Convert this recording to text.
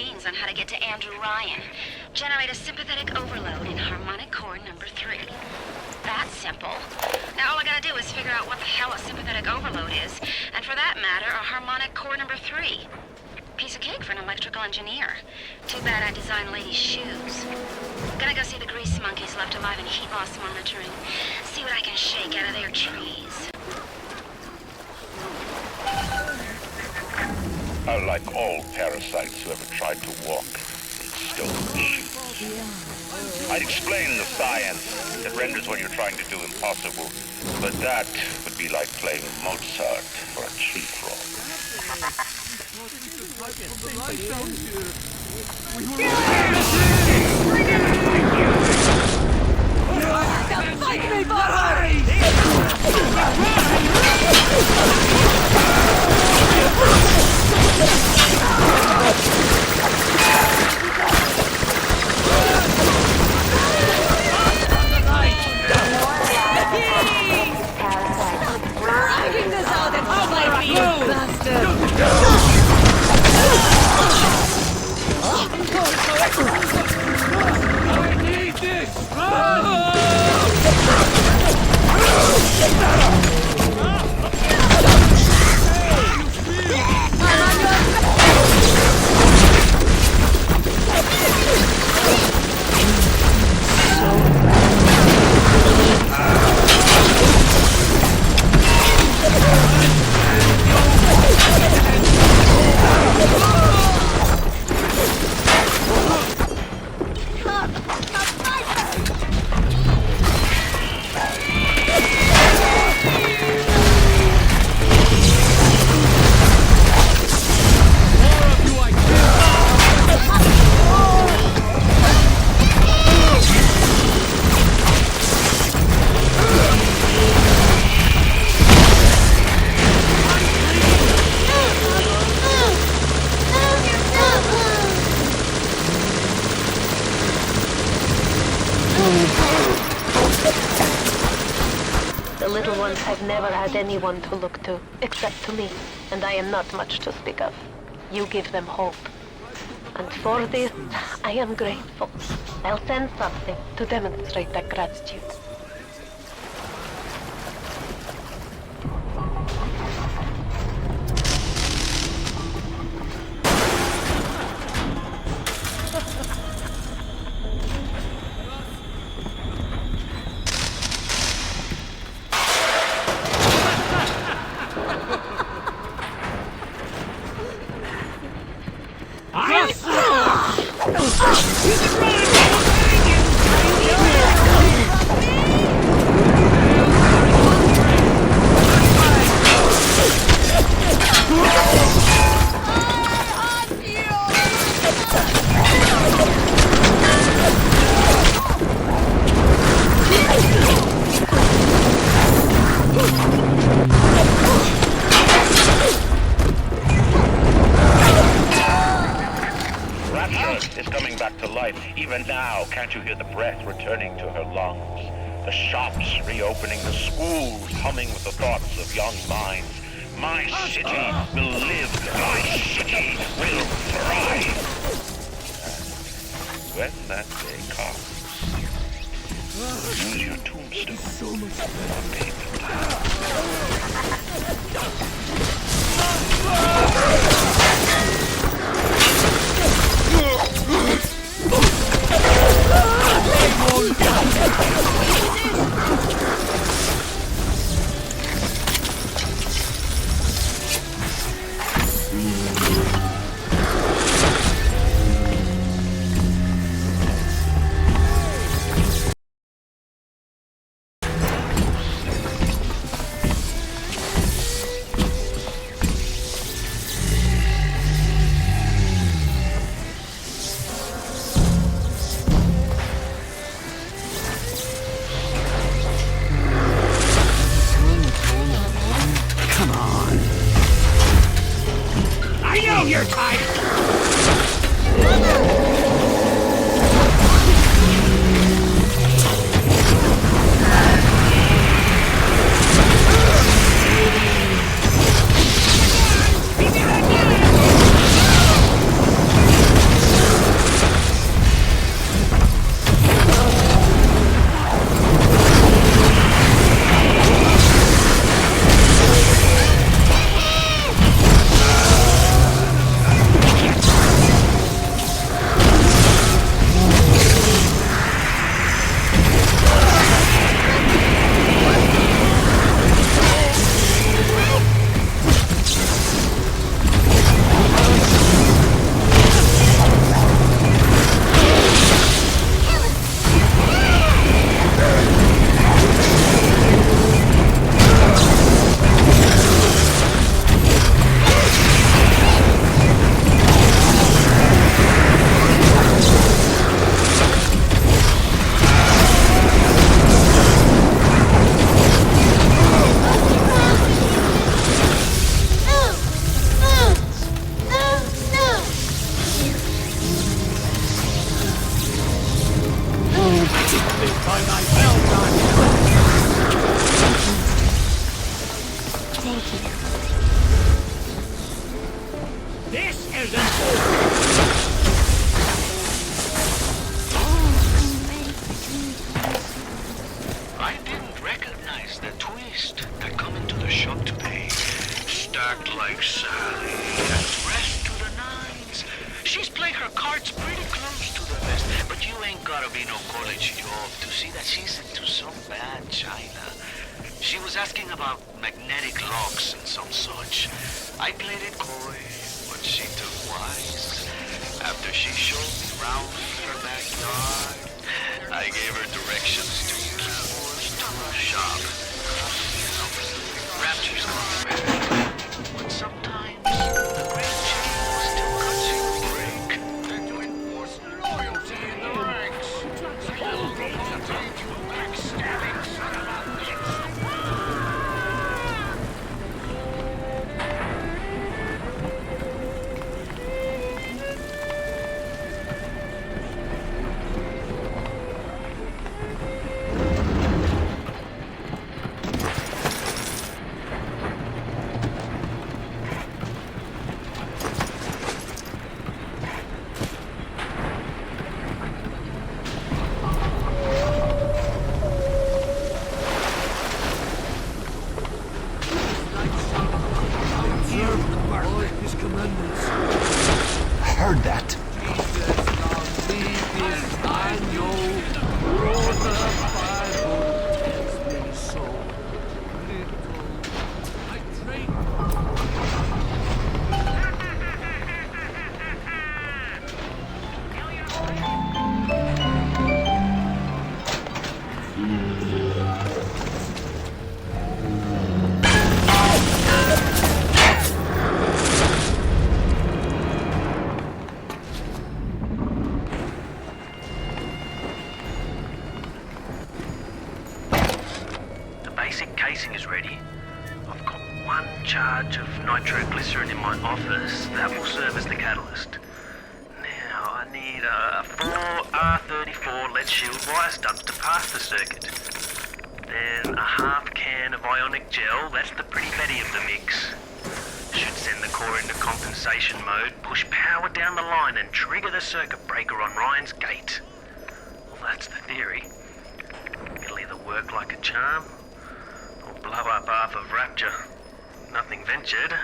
beans on how to get to Andrew Ryan. Generate a sympathetic overload in harmonic core number 3. That's simple. Now all I gotta do is figure out what the hell a sympathetic overload is, and for that matter, a harmonic core number 3. Piece of cake for an electrical engineer. Too bad I designed ladies' shoes. Gonna go see the grease monkeys left alive in heat loss monitoring. See what I can shake out of their trees. Like all parasites who ever tried to walk in stone shoes. I'd explain the science that renders what you're trying to do impossible, but that would be like playing Mozart for a cheap rock. Fight me, buddy! Dragging this out and fight me, you bastard! I need this! The little ones have never had anyone to look to, except to me, and I am not much to speak of. You give them hope. And for this, I am grateful. I'll send something to demonstrate that gratitude. Even now, can't you hear the breath returning to her lungs? The shops reopening, the schools humming with the thoughts of young minds. My city will live. My city will thrive. And when that day comes, use your tombstone So much for payment. You're tired! fires and boats! I didn't recognize the twist that come into the shot bay. Stacked like Sally, and dressed to the nines. She's playing her cards pretty close to the vest, but you ain't gotta be no college job to see that she's into some bad china. She was asking about magnetic locks and some such. I played it coy, but she took wise. After she showed me round her backyard, I gave her directions to Keyboard's tour shop. Rapture's gone, but sometimes the great chain still cuts you a break. They're doing force loyalty in the ranks. Backstabbing son of a bitch. His commandments. Heard that. Jesus, thou leadest I know. Lord, the Bible tells me so. Little, I trade. The basic casing is ready. I've got one charge of nitroglycerin in my office that will serve as the catalyst. Now I need 4R34 lead shield wire stubs to pass the circuit. Then a half can of ionic gel, that's the pretty Betty of the mix. Should send the core into compensation mode, push power down the line and trigger the circuit breaker on Ryan's gate. Well, that's the theory. It'll either work like a charm, or blow up half of Rapture. Nothing ventured.